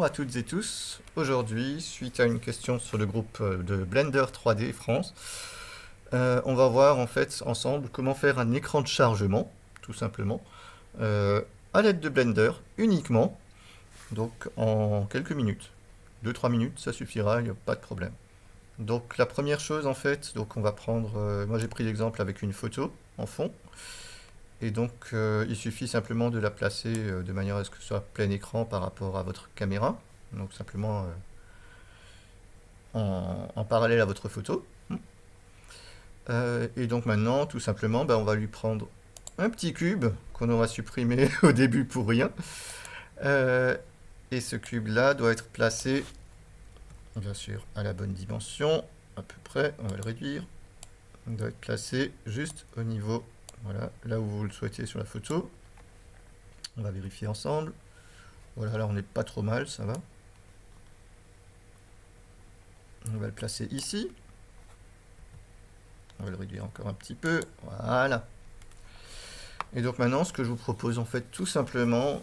Bonjour à toutes et tous. Aujourd'hui, suite à une question sur le groupe de Blender 3D France, on va voir en fait ensemble comment faire un écran de chargement, tout simplement, euh, à l'aide de Blender uniquement, donc en quelques minutes. 2-3 minutes, ça suffira, il n'y a pas de problème. Donc la première chose en fait, donc on va prendre, moi j'ai pris l'exemple avec une photo en fond, et donc il suffit simplement de la placer de manière à ce que ce soit plein écran par rapport à votre caméra, donc simplement en parallèle à votre photo. Et donc maintenant, tout simplement, ben, on va lui prendre un petit cube qu'on aura supprimé au début pour rien. Euh, et ce cube-là doit être placé, bien sûr, à la bonne dimension, à peu près, on va le réduire. Il doit être placé juste au niveau, voilà, là où vous le souhaitez sur la photo. On va vérifier ensemble. Voilà, là on n'est pas trop mal, ça va. On va le placer ici. On va le réduire encore un petit peu. Voilà. Et donc maintenant, ce que je vous propose en fait tout simplement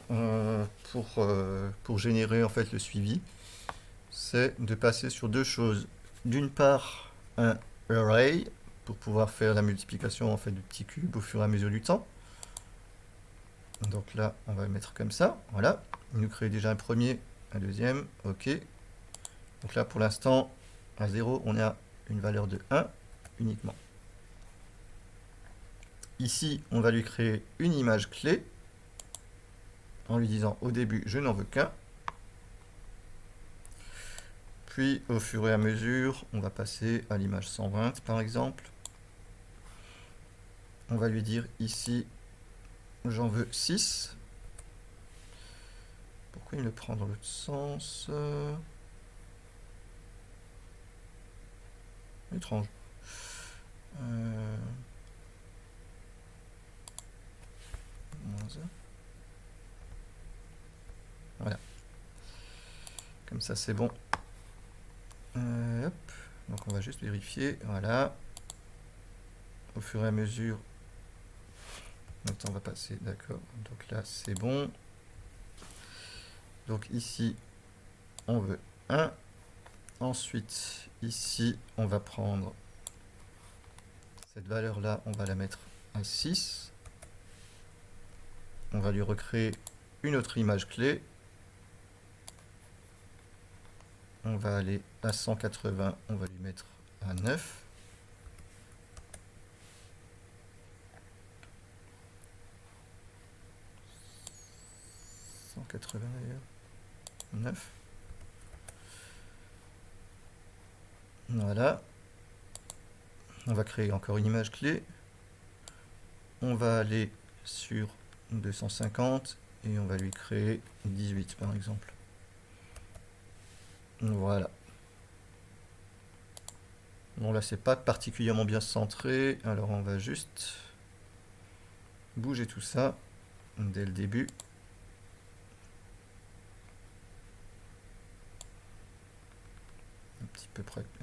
pour générer en fait le suivi, c'est de passer sur deux choses. D'une part, un array pour pouvoir faire la multiplication en fait du petit cube au fur et à mesure du temps. Donc là, on va le mettre comme ça. Voilà. Il nous crée déjà un premier, un deuxième. OK. Donc là, pour l'instant, à 0, on a une valeur de 1 uniquement. Ici, on va lui créer une image clé en lui disant au début, je n'en veux qu'un. Puis, au fur et à mesure, on va passer à l'image 120, par exemple. On va lui dire ici, j'en veux 6. Pourquoi il le prend dans l'autre sens Étrange. Voilà. Comme ça, c'est bon. Hop. Donc, on va juste vérifier. Voilà. Au fur et à mesure. Maintenant, on va passer. D'accord. Donc là, c'est bon. Donc ici, on veut 1. Ensuite, ici, on va prendre cette valeur-là, on va la mettre à 6. On va lui recréer une autre image clé. On va aller à 180, on va lui mettre à 9. D'ailleurs. 9. Voilà. On va créer encore une image clé. On va aller sur 250 et on va lui créer 18 par exemple. Voilà. Bon là c'est pas particulièrement bien centré, alors on va juste bouger tout ça dès le début.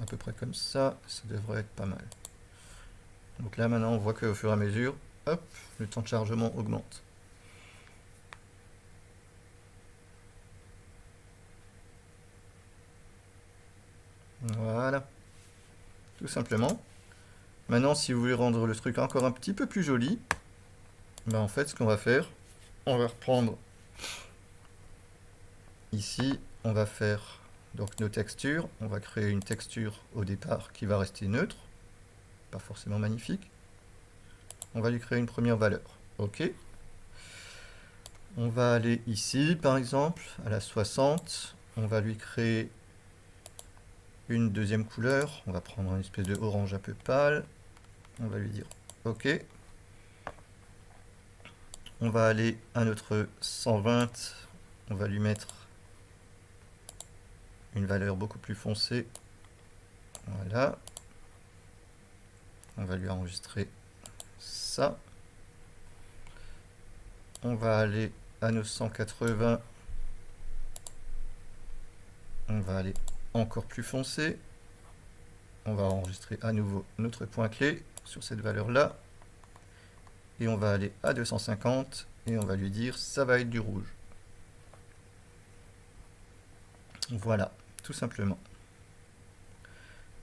À peu près comme ça devrait être pas mal. Donc là maintenant on voit qu'au fur et à mesure, hop, le temps de chargement augmente. Voilà, tout simplement. Maintenant si vous voulez rendre le truc encore un petit peu plus joli, ben en fait ce qu'on va faire, on va reprendre ici, on va faire donc nos textures, on va créer une texture au départ qui va rester neutre, pas forcément magnifique. On va lui créer une première valeur. OK. On va aller ici, par exemple, à la 60. On va lui créer une deuxième couleur. On va prendre une espèce de orange un peu pâle. On va lui dire OK. On va aller à notre 120. On va lui mettre une valeur beaucoup plus foncée. Voilà. On va lui enregistrer ça. On va aller à nos 180. On va aller encore plus foncé. On va enregistrer à nouveau notre point clé sur cette valeur-là. Et on va aller à 250 et on va lui dire ça va être du rouge. Voilà, tout simplement.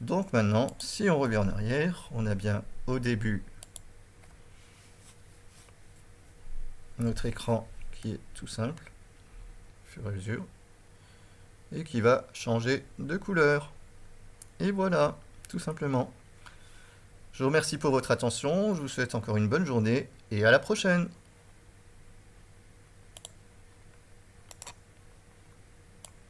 Donc maintenant, si on revient en arrière, on a bien au début notre écran qui est tout simple, au fur et à mesure, et qui va changer de couleur. Et voilà, tout simplement. Je vous remercie pour votre attention, je vous souhaite encore une bonne journée, et à la prochaine!